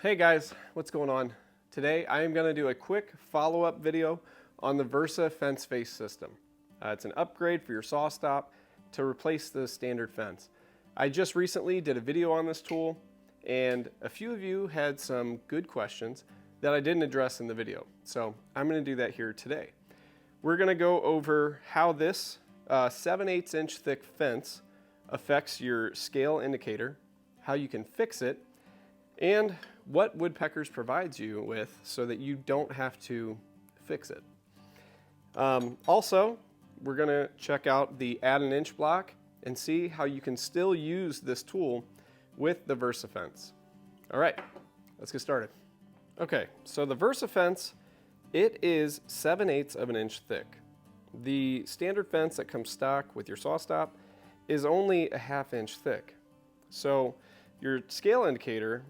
Hey guys, what's going on? Today I am going to do a quick follow-up video on the VersaFence face system. It's an upgrade for your SawStop to replace the standard fence. I just recently did a video on this tool and a few of you had some good questions that I didn't address in the video. So I'm going to do that here today. We're going to go over how this 7/8 inch thick fence affects your scale indicator, how you can fix it, and what Woodpeckers provides you with so that you don't have to fix it. Also, we're going to check out the add an inch block and see how you can still use this tool with the VersaFence. All right, let's get started. Okay, so the VersaFence, it is 7/8 of an inch thick. The standard fence that comes stock with your SawStop is only a 1/2 inch thick. So your scale indicator,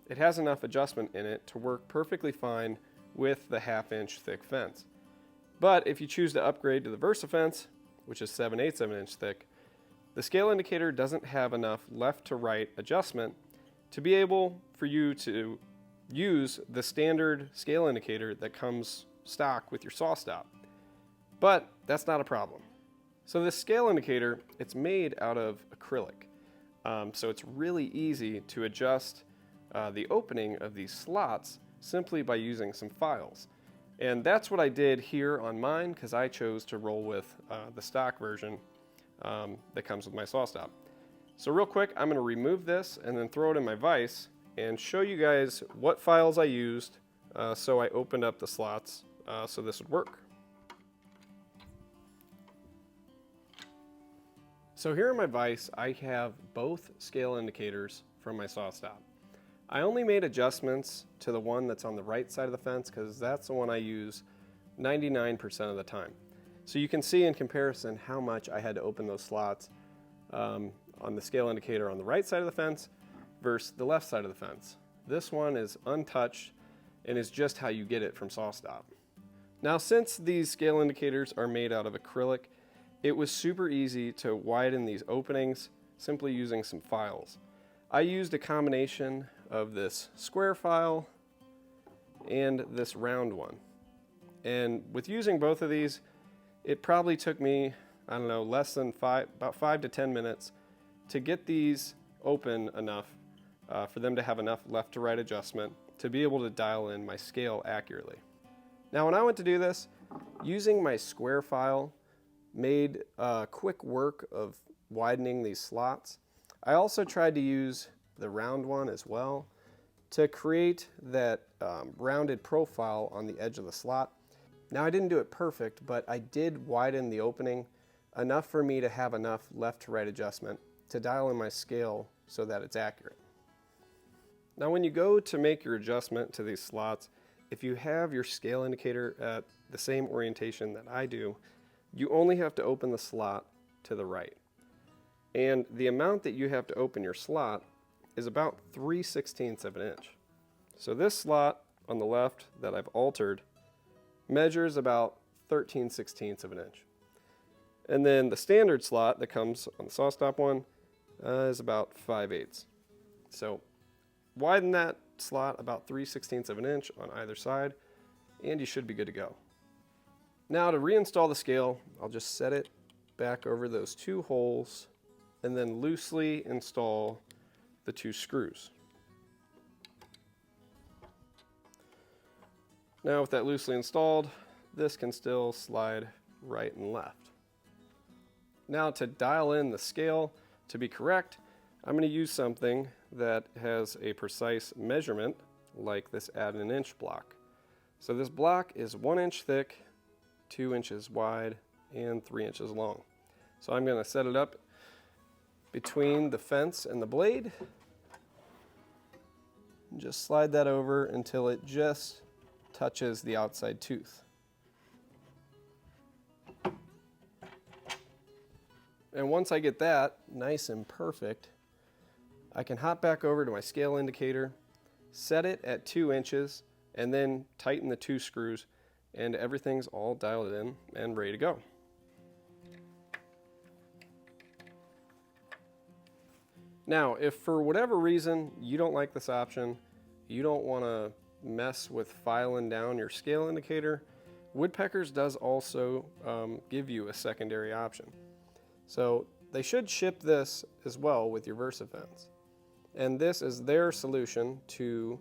it has enough adjustment in it to work perfectly fine with the 1/2 inch thick fence. But if you choose to upgrade to the VersaFence, which is 7/8 of an inch thick, the scale indicator doesn't have enough left to right adjustment to be able for you to use the standard scale indicator that comes stock with your SawStop. But that's not a problem. So this scale indicator, it's made out of acrylic. So it's really easy to adjust the opening of these slots simply by using some files. And that's what I did here on mine because I chose to roll with the stock version that comes with my SawStop. So real quick, I'm going to remove this and then throw it in my vise and show you guys what files I used so I opened up the slots so this would work. So here in my vise, I have both scale indicators from my SawStop. I only made adjustments to the one that's on the right side of the fence because that's the one I use 99% of the time. So you can see in comparison how much I had to open those slots on the scale indicator on the right side of the fence versus the left side of the fence. This one is untouched and is just how you get it from SawStop. Now since these scale indicators are made out of acrylic, it was super easy to widen these openings simply using some files. I used a combination of this square file and this round one. And with using both of these, it probably took me, I don't know, about 5 to 10 minutes to get these open enough for them to have enough left to right adjustment to be able to dial in my scale accurately. Now when I went to do this, using my square file made quick work of widening these slots. I also tried to use the round one as well to create that rounded profile on the edge of the slot. Now I didn't do it perfect, but I did widen the opening enough for me to have enough left to right adjustment to dial in my scale so that it's accurate. Now when you go to make your adjustment to these slots, if you have your scale indicator at the same orientation that I do, you only have to open the slot to the right. And the amount that you have to open your slot is about 3/16 of an inch. So this slot on the left that I've altered measures about 13/16 of an inch. And then the standard slot that comes on the SawStop one is about 5/8. So widen that slot about 3/16 of an inch on either side and you should be good to go. Now to reinstall the scale, I'll just set it back over those two holes and then loosely install the two screws. Now with that loosely installed, this can still slide right and left. Now to dial in the scale to be correct, I'm going to use something that has a precise measurement like this add an inch block. So this block is 1 inch thick, 2 inches wide, and 3 inches long. So I'm going to set it up between the fence and the blade. And just slide that over until it just touches the outside tooth. And once I get that nice and perfect, I can hop back over to my scale indicator, set it at 2 inches, and then tighten the two screws and everything's all dialed in and ready to go. Now, if for whatever reason you don't like this option you don't want to mess with filing down your scale indicator, Woodpeckers does also give you a secondary option. So they should ship this as well with your VersaFence. And this is their solution to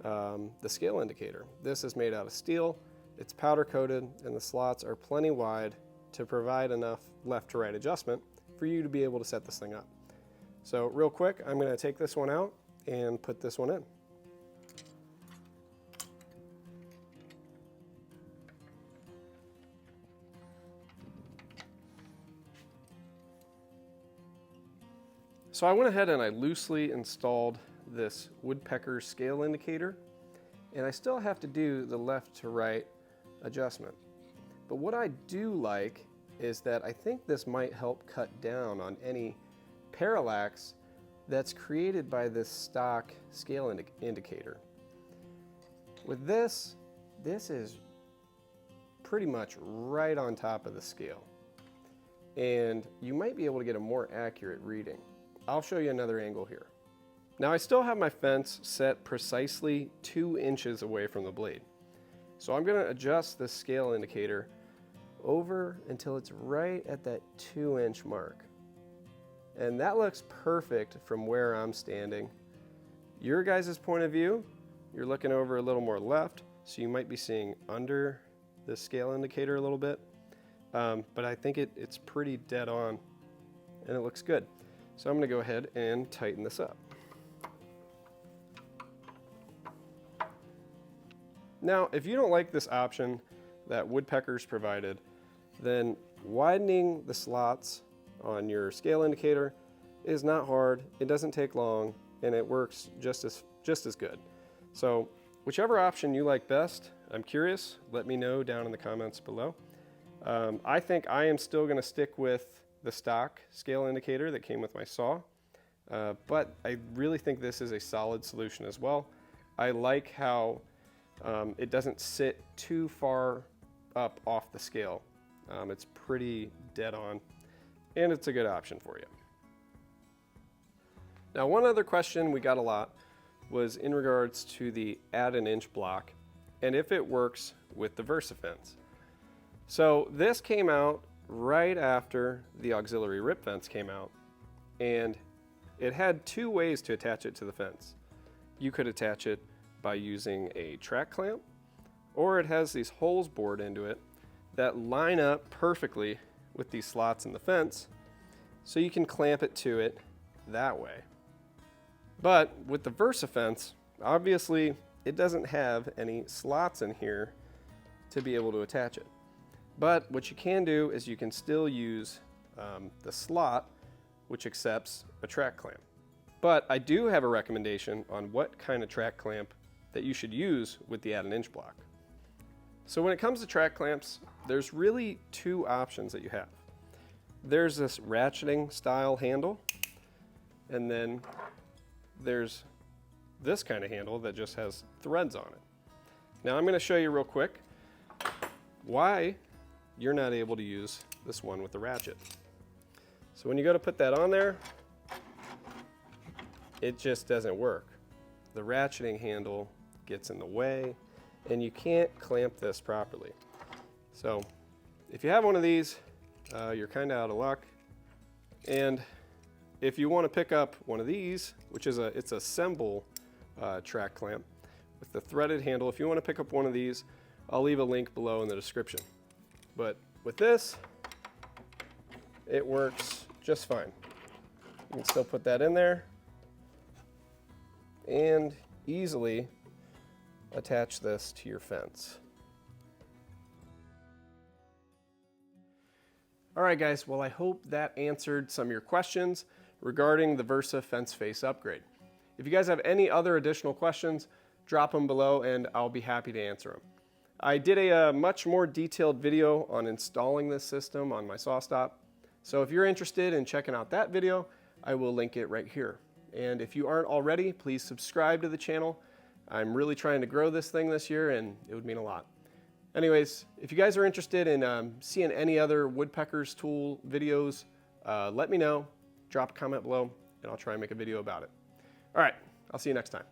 the scale indicator. This is made out of steel, it's powder coated, and the slots are plenty wide to provide enough left to right adjustment for you to be able to set this thing up. So real quick, I'm going to take this one out and put this one in. So I went ahead and I loosely installed this Woodpecker scale indicator, and I still have to do the left to right adjustment. But what I do like is that I think this might help cut down on any parallax that's created by this stock scale indicator. With this is pretty much right on top of the scale, and you might be able to get a more accurate reading. I'll show you another angle here. Now I still have my fence set precisely 2 inches away from the blade. So I'm going to adjust the scale indicator over until it's right at that 2-inch mark. And that looks perfect from where I'm standing. Your guys' point of view, you're looking over a little more left, so you might be seeing under the scale indicator a little bit. But I think it's pretty dead on, and it looks good. So I'm going to go ahead and tighten this up. Now, if you don't like this option that Woodpeckers provided, then widening the slots on your scale indicator is not hard, it doesn't take long, and it works just as good. So whichever option you like best, I'm curious, let me know down in the comments below. I think I am still going to stick with the stock scale indicator that came with my saw, but I really think this is a solid solution as well. I like how it doesn't sit too far up off the scale. It's pretty dead on, and it's a good option for you. Now, one other question we got a lot was in regards to the add an inch block and if it works with the VersaFence. So this came out right after the auxiliary rip fence came out, and it had 2 ways to attach it to the fence. You could attach it by using a track clamp, or it has these holes bored into it that line up perfectly with these slots in the fence, so you can clamp it to it that way. But with the VersaFence, obviously it doesn't have any slots in here to be able to attach it. But what you can do is you can still use the slot, which accepts a track clamp. But I do have a recommendation on what kind of track clamp that you should use with the add an inch block. So when it comes to track clamps, there's really 2 options that you have. There's this ratcheting style handle, and then there's this kind of handle that just has threads on it. Now I'm going to show you real quick why you're not able to use this one with the ratchet. So when you go to put that on there, it just doesn't work. The ratcheting handle gets in the way, and you can't clamp this properly. So if you have one of these, you're kind of out of luck. And if you want to pick up one of these, which is it's a Semble track clamp with the threaded handle, if you want to pick up one of these, I'll leave a link below in the description. But with this, it works just fine. You can still put that in there and easily attach this to your fence. All right, guys, well, I hope that answered some of your questions regarding the VersaFence face upgrade. If you guys have any other additional questions, drop them below and I'll be happy to answer them. I did a much more detailed video on installing this system on my SawStop. So if you're interested in checking out that video, I will link it right here. And if you aren't already, please subscribe to the channel. I'm really trying to grow this thing this year, and it would mean a lot. Anyways, if you guys are interested in seeing any other Woodpeckers tool videos, let me know. Drop a comment below, and I'll try and make a video about it. All right, I'll see you next time.